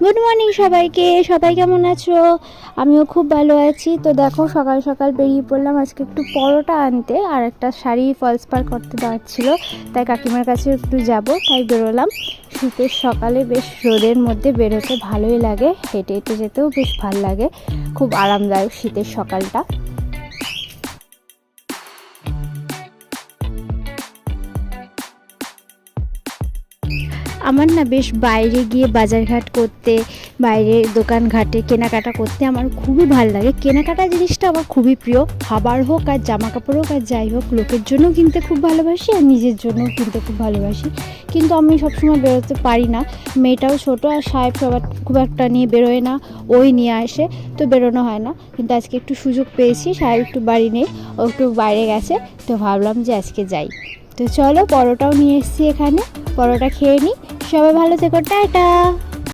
Good morning সবাইকে, সবাই কেমন আছো? আমিও খুব ভালো আছি। তো দেখো সকাল সকাল বেরিয়ে পড়লাম আজকে একটু পরোটা আনতে, আর একটা শাড়ি ফলস পার করতে দেওয়ার ছিল, তাই কাকিমার কাছে একটু যাব, তাই বেরোলাম। শীতের সকালে বেশ রোদের মধ্যে বেরোতে ভালোই লাগে, হেঁটে হেঁটে যেতেও বেশ ভালো লাগে, খুব আরামদায়ক শীতের সকালটা। আমার না বেশ বাইরে গিয়ে বাজারঘাট করতে, বাইরে দোকানঘাটে কেনাকাটা করতে আমার খুবই ভালো লাগে। কেনাকাটা জিনিসটা আমার খুবই প্রিয়, খাবার হোক আর জামা কাপড় হোক আর যাই হোক, লোকের জন্য কিনতে খুব ভালোবাসি আর নিজের জন্যও কিনতে খুব ভালোবাসি। কিন্তু আমি সবসময় বেরোতে পারি না, মেয়েটাও ছোটো, আর সাহেব সবার খুব একটা নিয়ে বেরোয় না, ওই নিয়ে আসে, তো বেরোনো হয় না। কিন্তু আজকে একটু সুযোগ পেয়েছি, সাহেব একটু বাড়ি নেই, ও একটু বাইরে গেছে, তো ভাবলাম যে আজকে যাই। তো চলো, পরোটাও নিয়ে এসেছি এখানে, পরোটা খেয়ে নিই। সবাই ভালো থেকো, টাটা।